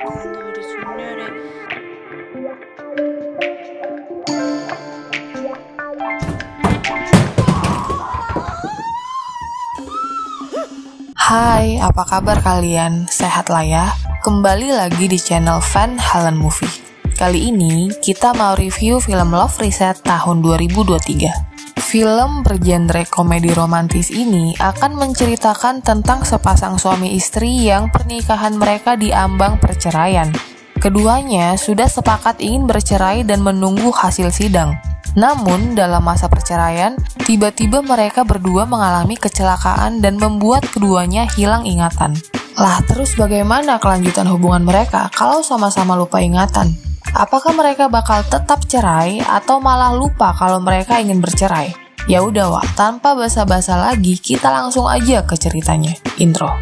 quando ritornerei. Hai, apa kabar kalian? Sehat lah ya? Kembali lagi di channel Van Halen Movie. Kali ini kita mau review film Love Reset tahun 2023. Film bergenre komedi romantis ini akan menceritakan tentang sepasang suami istri yang pernikahan mereka diambang perceraian. Keduanya sudah sepakat ingin bercerai dan menunggu hasil sidang. Namun, dalam masa perceraian, tiba-tiba mereka berdua mengalami kecelakaan dan membuat keduanya hilang ingatan. Lah, terus bagaimana kelanjutan hubungan mereka kalau sama-sama lupa ingatan? Apakah mereka bakal tetap cerai atau malah lupa kalau mereka ingin bercerai? Ya udah, Wak, tanpa basa-basa lagi, kita langsung aja ke ceritanya. Intro.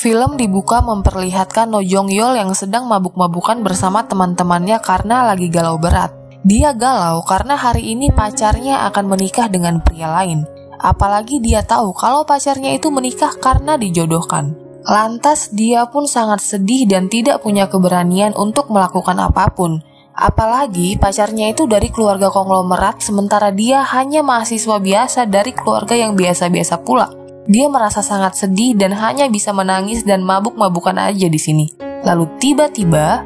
Film dibuka memperlihatkan No Jong Yeol yang sedang mabuk-mabukan bersama teman-temannya karena lagi galau berat. Dia galau karena hari ini pacarnya akan menikah dengan pria lain. Apalagi dia tahu kalau pacarnya itu menikah karena dijodohkan. Lantas dia pun sangat sedih dan tidak punya keberanian untuk melakukan apapun. Apalagi pacarnya itu dari keluarga konglomerat sementara dia hanya mahasiswa biasa dari keluarga yang biasa-biasa pula. Dia merasa sangat sedih dan hanya bisa menangis dan mabuk-mabukan aja di sini. Lalu tiba-tiba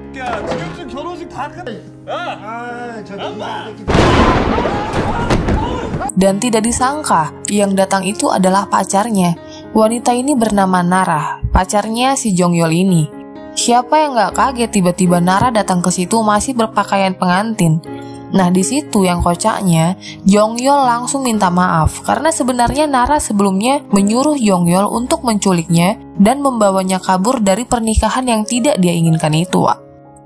dan tidak disangka yang datang itu adalah pacarnya. Wanita ini bernama Nara, pacarnya si Jong Yeol ini. Siapa yang gak kaget tiba-tiba Nara datang ke situ masih berpakaian pengantin. Nah, di situ yang kocaknya, Jong Yeol langsung minta maaf karena sebenarnya Nara sebelumnya menyuruh Jong Yeol untuk menculiknya dan membawanya kabur dari pernikahan yang tidak dia inginkan itu, Wak.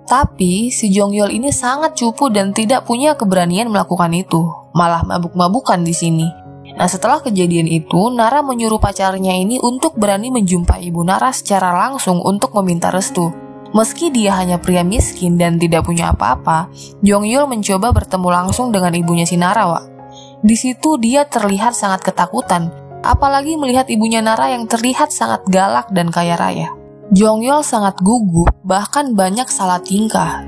Tapi si Jong Yeol ini sangat cupu dan tidak punya keberanian melakukan itu, malah mabuk-mabukan di sini. Nah, setelah kejadian itu, Nara menyuruh pacarnya ini untuk berani menjumpai ibu Nara secara langsung untuk meminta restu. Meski dia hanya pria miskin dan tidak punya apa-apa, Jong Yeol mencoba bertemu langsung dengan ibunya si Nara, Wak. Di situ dia terlihat sangat ketakutan, apalagi melihat ibunya Nara yang terlihat sangat galak dan kaya raya. Jong Yeol sangat gugup, bahkan banyak salah tingkah.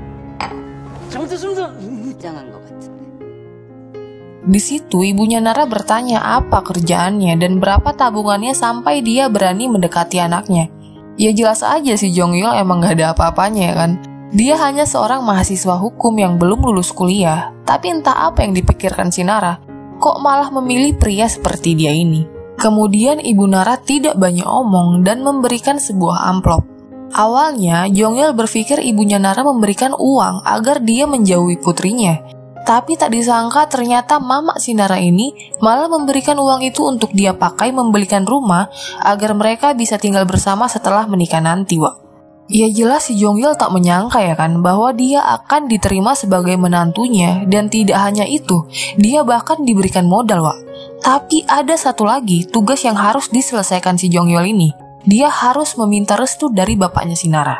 Di situ ibunya Nara bertanya apa kerjaannya dan berapa tabungannya sampai dia berani mendekati anaknya. Ya jelas aja si Jong Yeol emang gak ada apa-apanya ya kan. Dia hanya seorang mahasiswa hukum yang belum lulus kuliah. Tapi entah apa yang dipikirkan si Nara, kok malah memilih pria seperti dia ini. Kemudian ibu Nara tidak banyak omong dan memberikan sebuah amplop. Awalnya Jong Yeol berpikir ibunya Nara memberikan uang agar dia menjauhi putrinya. Tapi tak disangka ternyata mama si Nara ini malah memberikan uang itu untuk dia pakai membelikan rumah agar mereka bisa tinggal bersama setelah menikah nanti, Wak. Ya jelas si Jong Yeol tak menyangka ya kan bahwa dia akan diterima sebagai menantunya dan tidak hanya itu, dia bahkan diberikan modal, Wak. Tapi ada satu lagi tugas yang harus diselesaikan si Jong Yeol ini. Dia harus meminta restu dari bapaknya si Nara.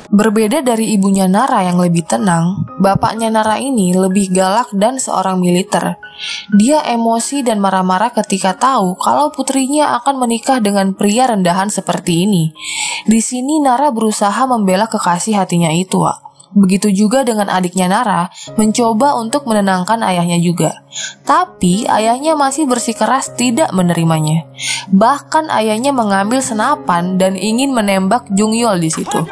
Berbeda dari ibunya Nara yang lebih tenang, bapaknya Nara ini lebih galak dan seorang militer. Dia emosi dan marah-marah ketika tahu kalau putrinya akan menikah dengan pria rendahan seperti ini. Di sini Nara berusaha membela kekasih hatinya itu, Wak. Begitu juga dengan adiknya Nara, mencoba untuk menenangkan ayahnya juga. Tapi ayahnya masih bersikeras tidak menerimanya. Bahkan ayahnya mengambil senapan dan ingin menembak Jong Yeol di situ.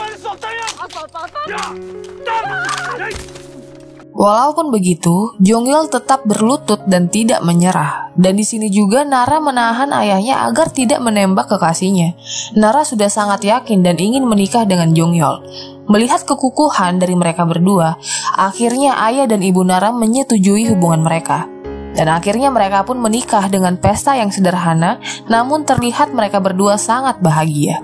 Walaupun begitu, Jong Yeol tetap berlutut dan tidak menyerah. Dan di sini juga Nara menahan ayahnya agar tidak menembak kekasihnya. Nara sudah sangat yakin dan ingin menikah dengan Jong Yeol. Melihat kekukuhan dari mereka berdua, akhirnya ayah dan ibu Nara menyetujui hubungan mereka. Dan akhirnya mereka pun menikah dengan pesta yang sederhana, namun terlihat mereka berdua sangat bahagia.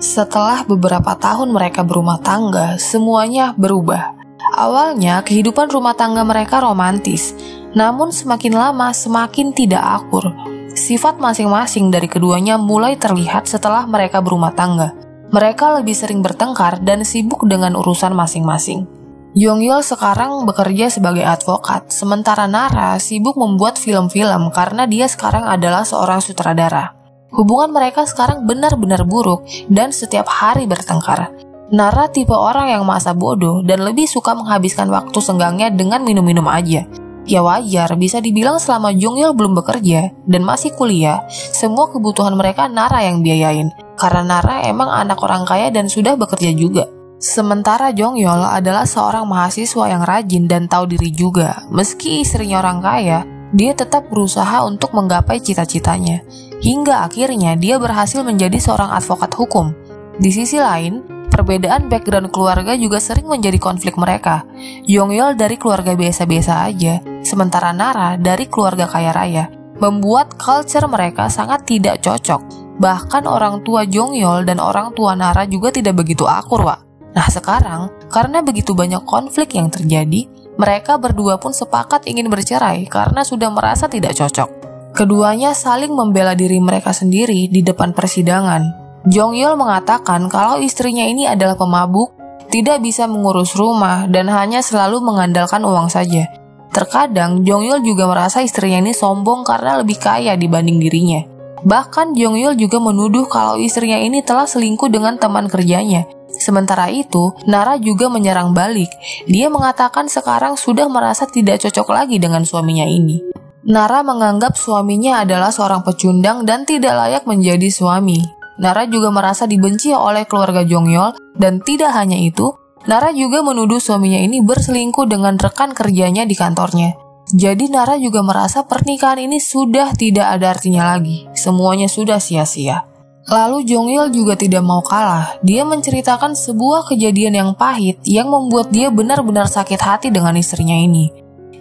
Setelah beberapa tahun mereka berumah tangga, semuanya berubah. Awalnya kehidupan rumah tangga mereka romantis, namun semakin lama semakin tidak akur. Sifat masing-masing dari keduanya mulai terlihat setelah mereka berumah tangga. Mereka lebih sering bertengkar dan sibuk dengan urusan masing-masing. Yongyol sekarang bekerja sebagai advokat, sementara Nara sibuk membuat film-film karena dia sekarang adalah seorang sutradara. Hubungan mereka sekarang benar-benar buruk dan setiap hari bertengkar. Nara tipe orang yang masa bodoh dan lebih suka menghabiskan waktu senggangnya dengan minum-minum aja. Ya wajar, bisa dibilang selama Jongyol belum bekerja dan masih kuliah, semua kebutuhan mereka Nara yang biayain. Karena Nara emang anak orang kaya dan sudah bekerja juga. Sementara Jongyol adalah seorang mahasiswa yang rajin dan tahu diri juga. Meski istrinya orang kaya, dia tetap berusaha untuk menggapai cita-citanya. Hingga akhirnya dia berhasil menjadi seorang advokat hukum. Di sisi lain, perbedaan background keluarga juga sering menjadi konflik mereka. Yongyol dari keluarga biasa-biasa aja, sementara Nara dari keluarga kaya raya, membuat culture mereka sangat tidak cocok. Bahkan orang tua Jongyol dan orang tua Nara juga tidak begitu akur, Wak. Nah sekarang, karena begitu banyak konflik yang terjadi, mereka berdua pun sepakat ingin bercerai karena sudah merasa tidak cocok. Keduanya saling membela diri mereka sendiri di depan persidangan. Jongyol mengatakan kalau istrinya ini adalah pemabuk, tidak bisa mengurus rumah, dan hanya selalu mengandalkan uang saja. Terkadang, Jongyol juga merasa istrinya ini sombong karena lebih kaya dibanding dirinya. Bahkan, Jongyol juga menuduh kalau istrinya ini telah selingkuh dengan teman kerjanya. Sementara itu, Nara juga menyerang balik. Dia mengatakan sekarang sudah merasa tidak cocok lagi dengan suaminya ini. Nara menganggap suaminya adalah seorang pecundang dan tidak layak menjadi suami. Nara juga merasa dibenci oleh keluarga Jongyol, dan tidak hanya itu, Nara juga menuduh suaminya ini berselingkuh dengan rekan kerjanya di kantornya. Jadi Nara juga merasa pernikahan ini sudah tidak ada artinya lagi. Semuanya sudah sia-sia. Lalu Jongyol juga tidak mau kalah. Dia menceritakan sebuah kejadian yang pahit yang membuat dia benar-benar sakit hati dengan istrinya ini.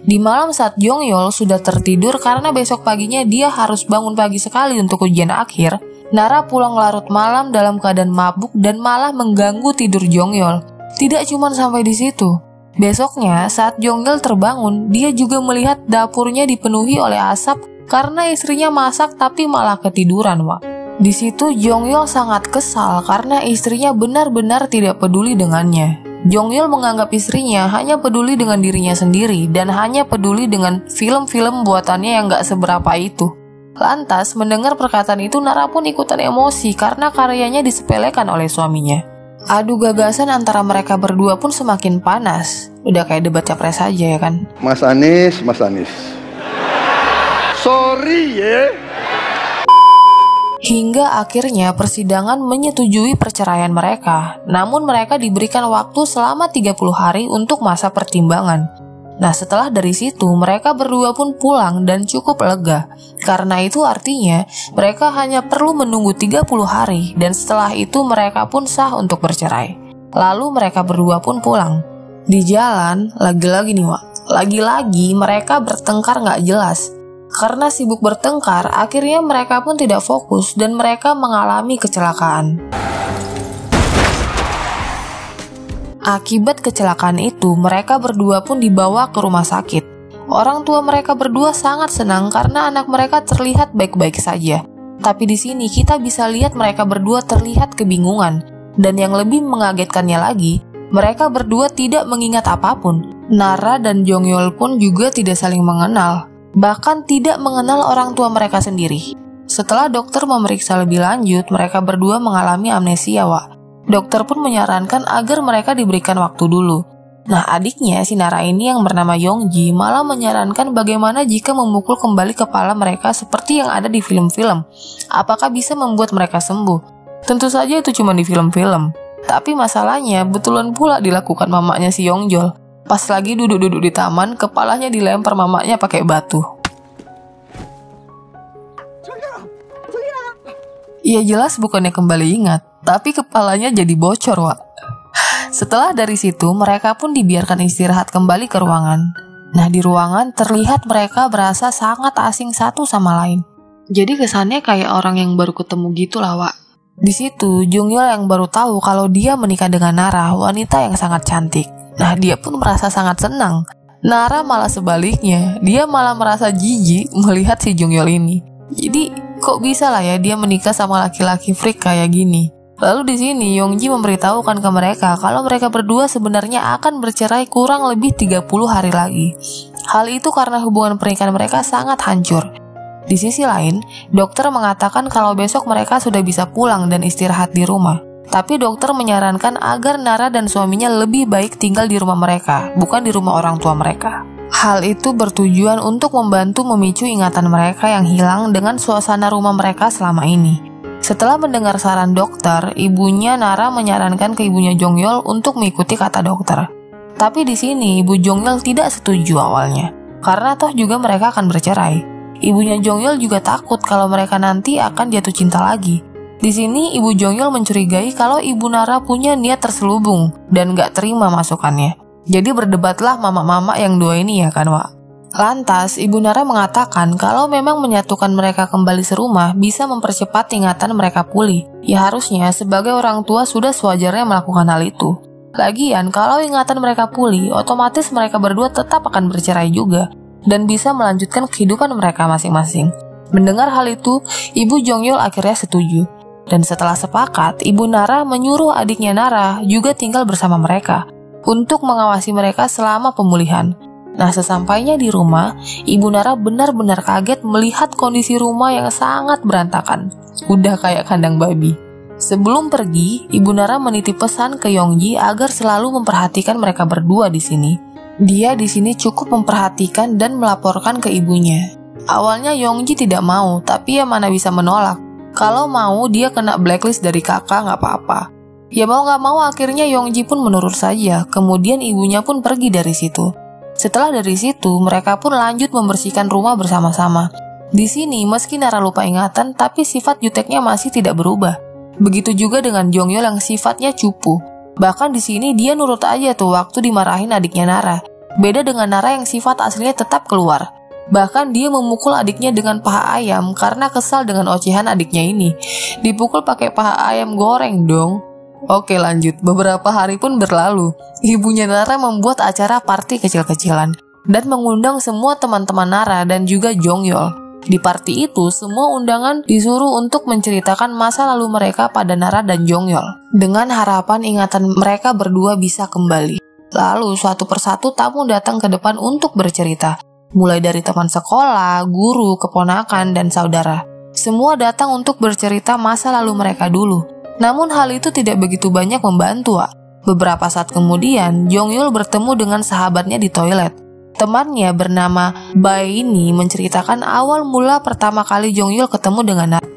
Di malam saat Jongyol sudah tertidur karena besok paginya dia harus bangun pagi sekali untuk ujian akhir, Nara pulang larut malam dalam keadaan mabuk dan malah mengganggu tidur Jongyol. Tidak cuma sampai di situ. Besoknya saat Jongyol terbangun, dia juga melihat dapurnya dipenuhi oleh asap karena istrinya masak tapi malah ketiduran, Wak. Di situ Jongyol sangat kesal karena istrinya benar-benar tidak peduli dengannya. Jongyol menganggap istrinya hanya peduli dengan dirinya sendiri dan hanya peduli dengan film-film buatannya yang gak seberapa itu. Lantas, mendengar perkataan itu, Nara pun ikutan emosi karena karyanya disepelekan oleh suaminya. Adu gagasan antara mereka berdua pun semakin panas. Udah kayak debat capres aja ya kan? Mas Anies. Sorry ya. Hingga akhirnya persidangan menyetujui perceraian mereka. Namun mereka diberikan waktu selama 30 hari untuk masa pertimbangan. Nah setelah dari situ mereka berdua pun pulang dan cukup lega. Karena itu artinya mereka hanya perlu menunggu 30 hari dan setelah itu mereka pun sah untuk bercerai. Lalu mereka berdua pun pulang. Di jalan, lagi-lagi nih Wak, lagi-lagi mereka bertengkar gak jelas. Karena sibuk bertengkar, akhirnya mereka pun tidak fokus dan mereka mengalami kecelakaan. Akibat kecelakaan itu, mereka berdua pun dibawa ke rumah sakit. Orang tua mereka berdua sangat senang karena anak mereka terlihat baik-baik saja. Tapi di sini kita bisa lihat mereka berdua terlihat kebingungan. Dan yang lebih mengagetkannya lagi, mereka berdua tidak mengingat apapun. Nara dan Jongyol pun juga tidak saling mengenal. Bahkan tidak mengenal orang tua mereka sendiri. Setelah dokter memeriksa lebih lanjut, mereka berdua mengalami amnesia, Wak. Dokter pun menyarankan agar mereka diberikan waktu dulu. Nah, adiknya si Nara ini yang bernama Yongji malah menyarankan bagaimana jika memukul kembali kepala mereka seperti yang ada di film-film. Apakah bisa membuat mereka sembuh? Tentu saja itu cuma di film-film. Tapi masalahnya betulan pula dilakukan mamanya si Yongjol. Pas lagi duduk-duduk di taman, kepalanya dilempar mamanya pakai batu. Iya jelas bukannya kembali ingat, tapi kepalanya jadi bocor, Wak. Setelah dari situ, mereka pun dibiarkan istirahat kembali ke ruangan. Nah, di ruangan terlihat mereka berasa sangat asing satu sama lain. Jadi kesannya kayak orang yang baru ketemu gitu lah, Wak. Di situ, Jongyol yang baru tahu kalau dia menikah dengan Nara, wanita yang sangat cantik. Nah, dia pun merasa sangat senang. Nara malah sebaliknya, dia malah merasa jijik melihat si Jongyol ini. Jadi, kok bisa lah ya dia menikah sama laki-laki freak kayak gini? Lalu di sini Yongji memberitahukan ke mereka kalau mereka berdua sebenarnya akan bercerai kurang lebih 30 hari lagi. Hal itu karena hubungan pernikahan mereka sangat hancur. Di sisi lain, dokter mengatakan kalau besok mereka sudah bisa pulang dan istirahat di rumah. Tapi dokter menyarankan agar Nara dan suaminya lebih baik tinggal di rumah mereka, bukan di rumah orang tua mereka. Hal itu bertujuan untuk membantu memicu ingatan mereka yang hilang dengan suasana rumah mereka selama ini. Setelah mendengar saran dokter, ibunya Nara menyarankan ke ibunya Jongyol untuk mengikuti kata dokter. Tapi di sini ibu Jongyol tidak setuju awalnya, karena toh juga mereka akan bercerai. Ibunya Jongyol juga takut kalau mereka nanti akan jatuh cinta lagi. Di sini ibu Jongyol mencurigai kalau ibu Nara punya niat terselubung dan gak terima masukannya. Jadi berdebatlah mama-mama yang dua ini ya kan, Wak. Lantas, Ibu Nara mengatakan kalau memang menyatukan mereka kembali serumah bisa mempercepat ingatan mereka pulih. Ya harusnya sebagai orang tua sudah sewajarnya melakukan hal itu. Lagian, kalau ingatan mereka pulih, otomatis mereka berdua tetap akan bercerai juga dan bisa melanjutkan kehidupan mereka masing-masing. Mendengar hal itu, Ibu Jongyol akhirnya setuju. Dan setelah sepakat, Ibu Nara menyuruh adiknya Nara juga tinggal bersama mereka untuk mengawasi mereka selama pemulihan. Nah, sesampainya di rumah, Ibu Nara benar-benar kaget melihat kondisi rumah yang sangat berantakan. Udah kayak kandang babi. Sebelum pergi, Ibu Nara menitip pesan ke Yongji agar selalu memperhatikan mereka berdua di sini. Dia di sini cukup memperhatikan dan melaporkan ke ibunya. Awalnya Yongji tidak mau, tapi ya mana bisa menolak. Kalau mau dia kena blacklist dari kakak nggak apa-apa. Ya mau nggak mau akhirnya Yongji pun menurut saja. Kemudian ibunya pun pergi dari situ. Setelah dari situ, mereka pun lanjut membersihkan rumah bersama-sama. Di sini, meski Nara lupa ingatan, tapi sifat juteknya masih tidak berubah. Begitu juga dengan Jongyol yang sifatnya cupu. Bahkan di sini dia nurut aja tuh waktu dimarahin adiknya Nara. Beda dengan Nara yang sifat aslinya tetap keluar. Bahkan dia memukul adiknya dengan paha ayam karena kesal dengan ocehan adiknya ini. Dipukul pakai paha ayam goreng dong. Oke lanjut, beberapa hari pun berlalu. Ibunya Nara membuat acara party kecil-kecilan dan mengundang semua teman-teman Nara dan juga Jongyol. Di party itu, semua undangan disuruh untuk menceritakan masa lalu mereka pada Nara dan Jongyol dengan harapan ingatan mereka berdua bisa kembali. Lalu suatu persatu tamu datang ke depan untuk bercerita, mulai dari teman sekolah, guru, keponakan, dan saudara. Semua datang untuk bercerita masa lalu mereka dulu. Namun hal itu tidak begitu banyak membantu, Wak. Beberapa saat kemudian, Jongyol bertemu dengan sahabatnya di toilet. Temannya bernama Bae ini menceritakan awal mula pertama kali Jongyol ketemu dengan Nara.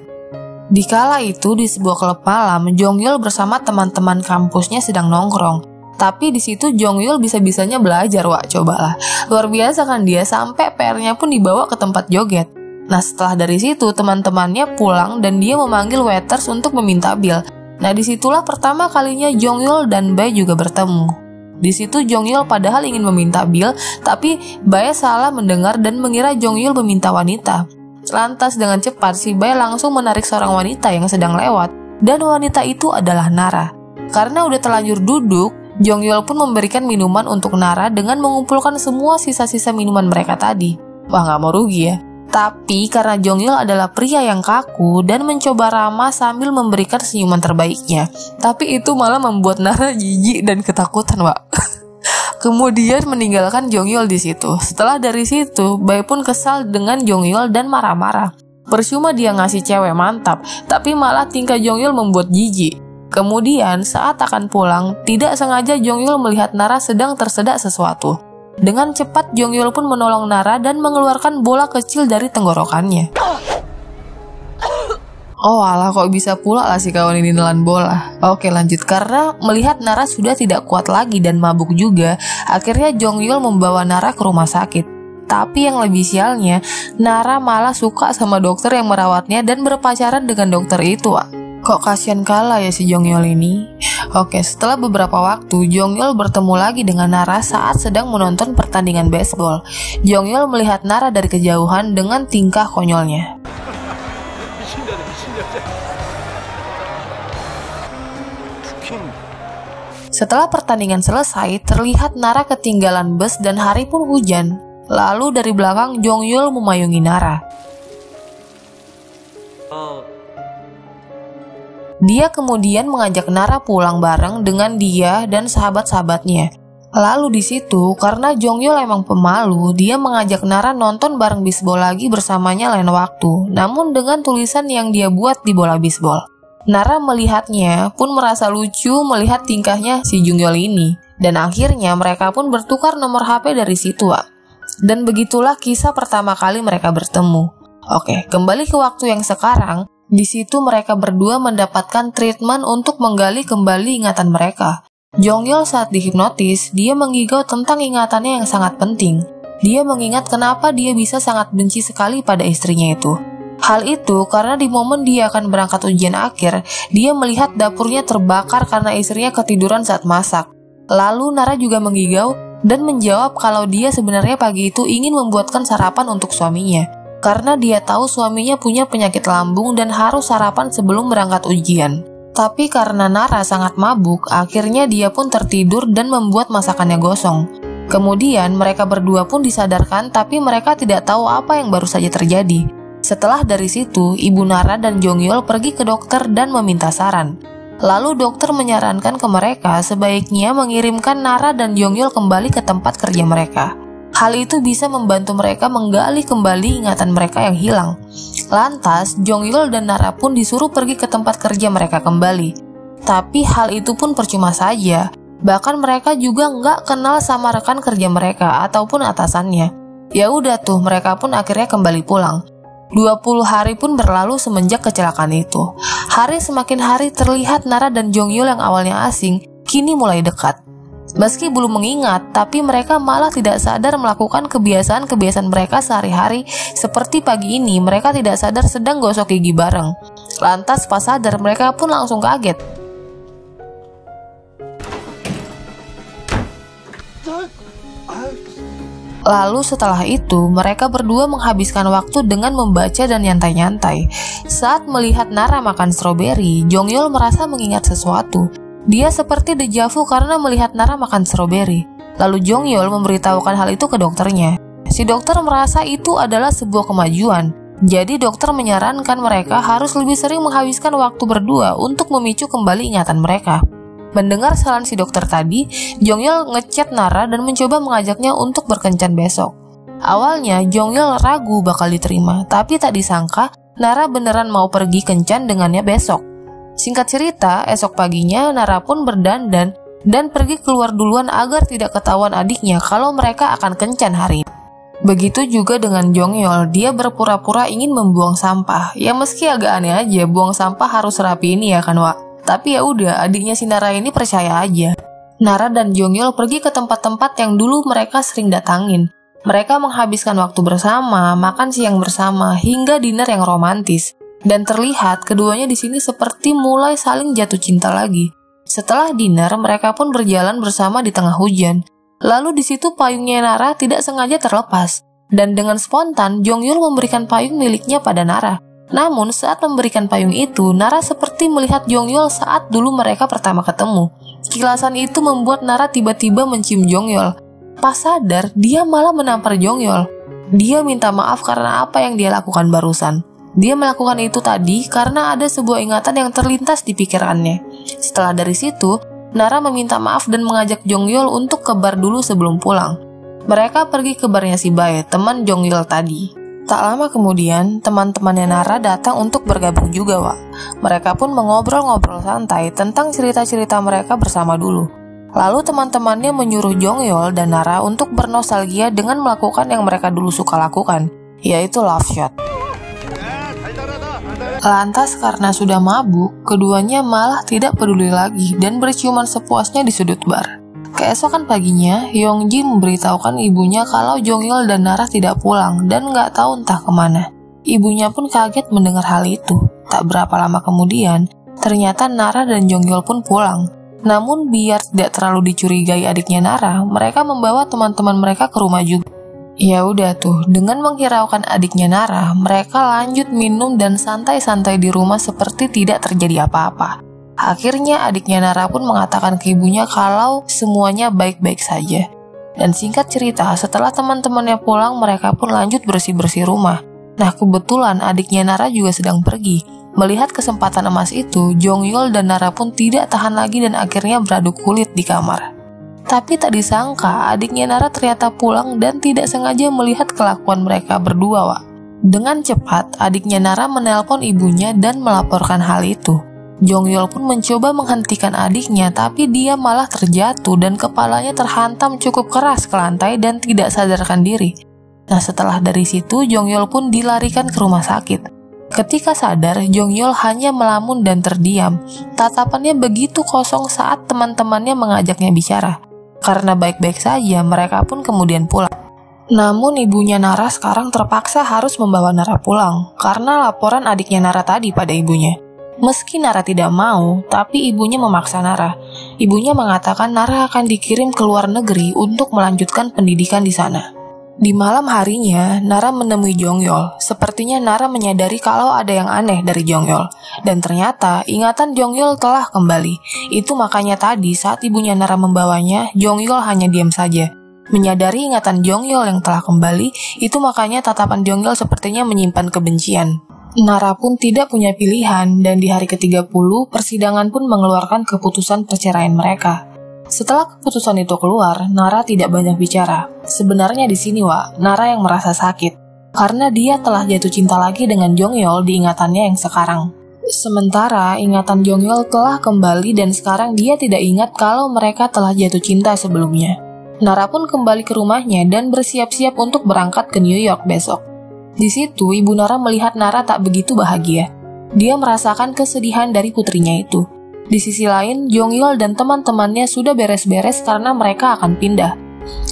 Dikala itu di sebuah klub malam, Jongyol bersama teman-teman kampusnya sedang nongkrong. Tapi di situ Jongyol bisa-bisanya belajar, Wak, cobalah. Luar biasa kan dia, sampai PR-nya pun dibawa ke tempat joget. Nah setelah dari situ teman-temannya pulang dan dia memanggil waiters untuk meminta bil. Nah disitulah pertama kalinya Jongyol dan Bae juga bertemu. Di situ Jongyol padahal ingin meminta bil, tapi Bae salah mendengar dan mengira Jongyol meminta wanita. Lantas dengan cepat si Bae langsung menarik seorang wanita yang sedang lewat, dan wanita itu adalah Nara. Karena udah terlanjur duduk, Jongyol pun memberikan minuman untuk Nara dengan mengumpulkan semua sisa-sisa minuman mereka tadi. Wah nggak mau rugi ya. Tapi karena Jongyol adalah pria yang kaku dan mencoba ramah sambil memberikan senyuman terbaiknya. Tapi itu malah membuat Nara jijik dan ketakutan, Wak. Kemudian meninggalkan Jongyol di situ. Setelah dari situ, Bae pun kesal dengan Jongyol dan marah-marah. Percuma dia ngasih cewek mantap, tapi malah tingkah Jongyol membuat jijik. Kemudian saat akan pulang, tidak sengaja Jongyol melihat Nara sedang tersedak sesuatu. Dengan cepat Jongyol pun menolong Nara dan mengeluarkan bola kecil dari tenggorokannya. Oh alah, kok bisa pula lah si kawan ini nelan bola. Oke lanjut, karena melihat Nara sudah tidak kuat lagi dan mabuk juga, akhirnya Jongyol membawa Nara ke rumah sakit. Tapi yang lebih sialnya, Nara malah suka sama dokter yang merawatnya dan berpacaran dengan dokter itu, Wak. Kok kasihan kalah ya si Jongyol ini. Oke, setelah beberapa waktu, Jongyol bertemu lagi dengan Nara saat sedang menonton pertandingan baseball. Jongyol melihat Nara dari kejauhan dengan tingkah konyolnya. Setelah pertandingan selesai, terlihat Nara ketinggalan bus dan hari pun hujan. Lalu dari belakang Jongyol memayungi Nara. Dia kemudian mengajak Nara pulang bareng dengan dia dan sahabat-sahabatnya. Lalu di situ, karena Jongyol emang pemalu, dia mengajak Nara nonton bareng bisbol lagi bersamanya lain waktu, namun dengan tulisan yang dia buat di bola bisbol. Nara melihatnya pun merasa lucu melihat tingkahnya si Jongyol ini, dan akhirnya mereka pun bertukar nomor HP dari situ, Wak. Dan begitulah kisah pertama kali mereka bertemu. Oke, kembali ke waktu yang sekarang. Di situ mereka berdua mendapatkan treatment untuk menggali kembali ingatan mereka. Jongyol saat dihipnotis, dia menggigau tentang ingatannya yang sangat penting. Dia mengingat kenapa dia bisa sangat benci sekali pada istrinya itu. Hal itu karena di momen dia akan berangkat ujian akhir, dia melihat dapurnya terbakar karena istrinya ketiduran saat masak. Lalu Nara juga menggigau dan menjawab kalau dia sebenarnya pagi itu ingin membuatkan sarapan untuk suaminya. Karena dia tahu suaminya punya penyakit lambung dan harus sarapan sebelum berangkat ujian. Tapi karena Nara sangat mabuk, akhirnya dia pun tertidur dan membuat masakannya gosong. Kemudian mereka berdua pun disadarkan, tapi mereka tidak tahu apa yang baru saja terjadi. Setelah dari situ, ibu Nara dan Jongyol pergi ke dokter dan meminta saran. Lalu dokter menyarankan ke mereka sebaiknya mengirimkan Nara dan Jongyol kembali ke tempat kerja mereka. Hal itu bisa membantu mereka menggali kembali ingatan mereka yang hilang. Lantas, Jongyol dan Nara pun disuruh pergi ke tempat kerja mereka kembali. Tapi hal itu pun percuma saja. Bahkan mereka juga nggak kenal sama rekan kerja mereka ataupun atasannya. Ya udah tuh, mereka pun akhirnya kembali pulang. 20 hari pun berlalu semenjak kecelakaan itu. Hari semakin hari terlihat Nara dan Jongyol yang awalnya asing, kini mulai dekat. Meski belum mengingat, tapi mereka malah tidak sadar melakukan kebiasaan-kebiasaan mereka sehari-hari. Seperti pagi ini, mereka tidak sadar sedang gosok gigi bareng. Lantas pas sadar, mereka pun langsung kaget. Lalu setelah itu, mereka berdua menghabiskan waktu dengan membaca dan nyantai-nyantai. Saat melihat Nara makan stroberi, Jongyol merasa mengingat sesuatu. Dia seperti deja vu karena melihat Nara makan stroberi. Lalu Jongyol memberitahukan hal itu ke dokternya. Si dokter merasa itu adalah sebuah kemajuan. Jadi dokter menyarankan mereka harus lebih sering menghabiskan waktu berdua untuk memicu kembali ingatan mereka. Mendengar saran si dokter tadi, Jongyol ngechat Nara dan mencoba mengajaknya untuk berkencan besok. Awalnya Jongyol ragu bakal diterima, tapi tak disangka Nara beneran mau pergi kencan dengannya besok. Singkat cerita, esok paginya Nara pun berdandan dan pergi keluar duluan agar tidak ketahuan adiknya kalau mereka akan kencan hari ini. Begitu juga dengan Jongyol, dia berpura-pura ingin membuang sampah. Ya meski agak aneh aja, buang sampah harus rapi ini ya kan, Wak? Tapi ya udah, adiknya si Nara ini percaya aja. Nara dan Jongyol pergi ke tempat-tempat yang dulu mereka sering datangin. Mereka menghabiskan waktu bersama, makan siang bersama, hingga dinner yang romantis. Dan terlihat keduanya di sini seperti mulai saling jatuh cinta lagi. Setelah dinner, mereka pun berjalan bersama di tengah hujan. Lalu di situ payungnya Nara tidak sengaja terlepas. Dan dengan spontan, Jongyol memberikan payung miliknya pada Nara. Namun saat memberikan payung itu, Nara seperti melihat Jongyol saat dulu mereka pertama ketemu. Kilasan itu membuat Nara tiba-tiba mencium Jongyol. Pas sadar, dia malah menampar Jongyol. Dia minta maaf karena apa yang dia lakukan barusan. Dia melakukan itu tadi karena ada sebuah ingatan yang terlintas di pikirannya. Setelah dari situ, Nara meminta maaf dan mengajak Jongyol untuk ke bar dulu sebelum pulang. Mereka pergi ke barnya si Bae, teman Jongyol tadi. Tak lama kemudian, teman-temannya Nara datang untuk bergabung juga, Wak. Mereka pun mengobrol-ngobrol santai tentang cerita-cerita mereka bersama dulu. Lalu teman-temannya menyuruh Jongyol dan Nara untuk bernostalgia dengan melakukan yang mereka dulu suka lakukan, yaitu love shot. Lantas karena sudah mabuk, keduanya malah tidak peduli lagi dan berciuman sepuasnya di sudut bar. Keesokan paginya, Yongji memberitahukan ibunya kalau Jongyol dan Nara tidak pulang dan nggak tahu entah kemana. Ibunya pun kaget mendengar hal itu. Tak berapa lama kemudian, ternyata Nara dan Jongyol pun pulang. Namun biar tidak terlalu dicurigai adiknya Nara, mereka membawa teman-teman mereka ke rumah juga. Ya udah tuh, dengan menghiraukan adiknya Nara, mereka lanjut minum dan santai-santai di rumah seperti tidak terjadi apa-apa. Akhirnya adiknya Nara pun mengatakan ke ibunya kalau semuanya baik-baik saja. Dan singkat cerita, setelah teman-temannya pulang, mereka pun lanjut bersih-bersih rumah. Nah kebetulan adiknya Nara juga sedang pergi. Melihat kesempatan emas itu, Jongyol dan Nara pun tidak tahan lagi dan akhirnya beradu kulit di kamar. Tapi tak disangka, adiknya Nara ternyata pulang dan tidak sengaja melihat kelakuan mereka berdua, Wak. Dengan cepat, adiknya Nara menelpon ibunya dan melaporkan hal itu. Jongyol pun mencoba menghentikan adiknya, tapi dia malah terjatuh dan kepalanya terhantam cukup keras ke lantai dan tidak sadarkan diri. Nah, setelah dari situ, Jongyol pun dilarikan ke rumah sakit. Ketika sadar, Jongyol hanya melamun dan terdiam. Tatapannya begitu kosong saat teman-temannya mengajaknya bicara. Karena baik-baik saja, mereka pun kemudian pulang. Namun ibunya Nara sekarang terpaksa harus membawa Nara pulang karena laporan adiknya Nara tadi pada ibunya. Meski Nara tidak mau, tapi ibunya memaksa Nara. Ibunya mengatakan Nara akan dikirim ke luar negeri untuk melanjutkan pendidikan di sana. Di malam harinya, Nara menemui Jongyol. Sepertinya Nara menyadari kalau ada yang aneh dari Jongyol. Dan ternyata ingatan Jongyol telah kembali. Itu makanya tadi saat ibunya Nara membawanya, Jongyol hanya diam saja. Menyadari ingatan Jongyol yang telah kembali, itu makanya tatapan Jongyol sepertinya menyimpan kebencian. Nara pun tidak punya pilihan, dan di hari ke-30, persidangan pun mengeluarkan keputusan perceraian mereka. Setelah keputusan itu keluar, Nara tidak banyak bicara. Sebenarnya di sini, Wak, Nara yang merasa sakit, karena dia telah jatuh cinta lagi dengan Jongyol di ingatannya yang sekarang. Sementara ingatan Jongyol telah kembali dan sekarang dia tidak ingat kalau mereka telah jatuh cinta sebelumnya. Nara pun kembali ke rumahnya dan bersiap-siap untuk berangkat ke New York besok. Di situ, ibu Nara melihat Nara tak begitu bahagia. Dia merasakan kesedihan dari putrinya itu. Di sisi lain, Jongyol dan teman-temannya sudah beres-beres karena mereka akan pindah.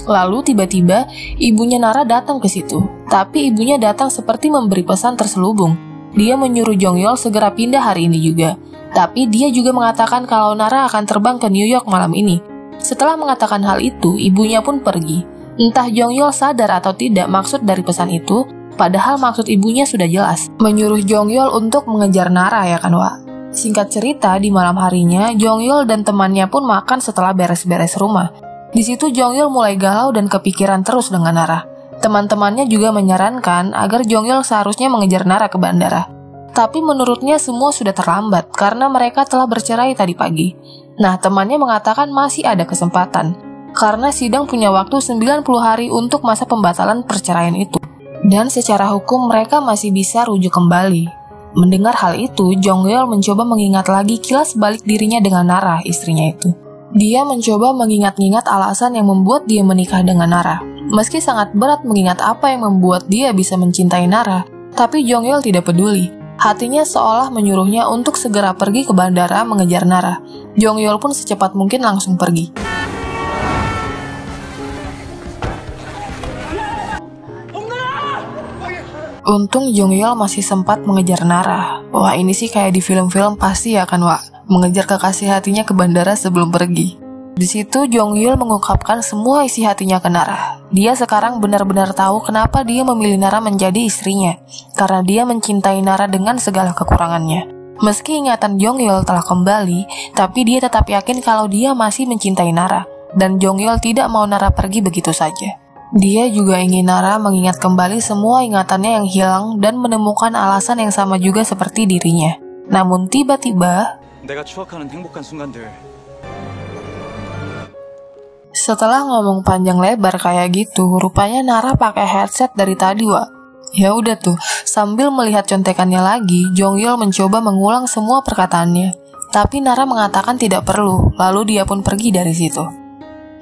Lalu tiba-tiba, ibunya Nara datang ke situ. Tapi ibunya datang seperti memberi pesan terselubung. Dia menyuruh Jongyol segera pindah hari ini juga. Tapi dia juga mengatakan kalau Nara akan terbang ke New York malam ini. Setelah mengatakan hal itu, ibunya pun pergi. Entah Jongyol sadar atau tidak maksud dari pesan itu, padahal maksud ibunya sudah jelas, menyuruh Jongyol untuk mengejar Nara ya kan, Wak? Singkat cerita, di malam harinya, Jongyol dan temannya pun makan setelah beres-beres rumah. Di situ Jongyol mulai galau dan kepikiran terus dengan Nara. Teman-temannya juga menyarankan agar Jongyol seharusnya mengejar Nara ke bandara. Tapi menurutnya semua sudah terlambat karena mereka telah bercerai tadi pagi. Nah, temannya mengatakan masih ada kesempatan, karena sidang punya waktu 90 hari untuk masa pembatalan perceraian itu. Dan secara hukum mereka masih bisa rujuk kembali. Mendengar hal itu, Jongyol mencoba mengingat lagi kilas balik dirinya dengan Nara, istrinya itu. Dia mencoba mengingat-ingat alasan yang membuat dia menikah dengan Nara. Meski sangat berat mengingat apa yang membuat dia bisa mencintai Nara, tapi Jongyol tidak peduli. Hatinya seolah menyuruhnya untuk segera pergi ke bandara mengejar Nara. Jongyol pun secepat mungkin langsung pergi. Untung Jongyol masih sempat mengejar Nara. Wah, ini sih kayak di film-film pasti ya kan, Wak? Mengejar kekasih hatinya ke bandara sebelum pergi. Di situ Jongyol mengungkapkan semua isi hatinya ke Nara. Dia sekarang benar-benar tahu kenapa dia memilih Nara menjadi istrinya. Karena dia mencintai Nara dengan segala kekurangannya. Meski ingatan Jongyol telah kembali, tapi dia tetap yakin kalau dia masih mencintai Nara. Dan Jongyol tidak mau Nara pergi begitu saja. Dia juga ingin Nara mengingat kembali semua ingatannya yang hilang dan menemukan alasan yang sama juga seperti dirinya. Namun tiba-tiba, setelah ngomong panjang lebar kayak gitu, rupanya Nara pakai headset dari tadi, Wak. Ya udah tuh, sambil melihat contekannya lagi, Jongyol mencoba mengulang semua perkataannya. Tapi Nara mengatakan tidak perlu, lalu dia pun pergi dari situ.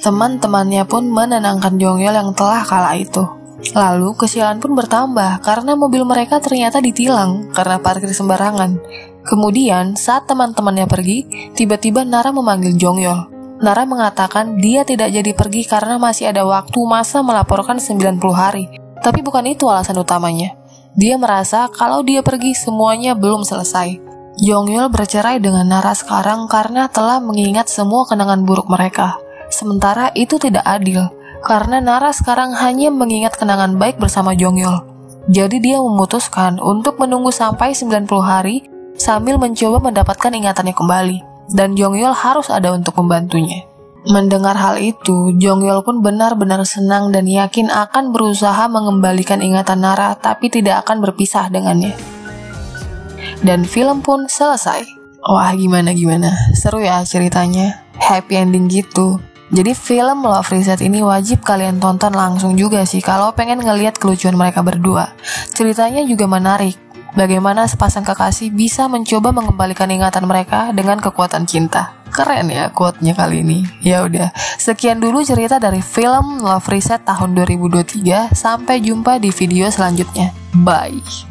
Teman-temannya pun menenangkan Jongyol yang telah kalah itu. Lalu kesialan pun bertambah karena mobil mereka ternyata ditilang karena parkir sembarangan. Kemudian saat teman-temannya pergi, tiba-tiba Nara memanggil Jongyol. Nara mengatakan dia tidak jadi pergi karena masih ada waktu masa melaporkan 90 hari. Tapi bukan itu alasan utamanya. Dia merasa kalau dia pergi semuanya belum selesai. Jongyol bercerai dengan Nara sekarang karena telah mengingat semua kenangan buruk mereka. Sementara itu tidak adil, karena Nara sekarang hanya mengingat kenangan baik bersama Jongyol. Jadi dia memutuskan untuk menunggu sampai 90 hari sambil mencoba mendapatkan ingatannya kembali. Dan Jongyol harus ada untuk membantunya. Mendengar hal itu, Jongyol pun benar-benar senang dan yakin akan berusaha mengembalikan ingatan Nara, tapi tidak akan berpisah dengannya. dan film pun selesai. Wah, gimana? Seru ya ceritanya, happy ending gitu. Jadi film Love Reset ini wajib kalian tonton langsung juga sih kalau pengen ngelihat kelucuan mereka berdua. Ceritanya juga menarik. Bagaimana sepasang kekasih bisa mencoba mengembalikan ingatan mereka dengan kekuatan cinta. Keren ya quote-nya kali ini. Ya udah, sekian dulu cerita dari film Love Reset tahun 2023. Sampai jumpa di video selanjutnya. Bye.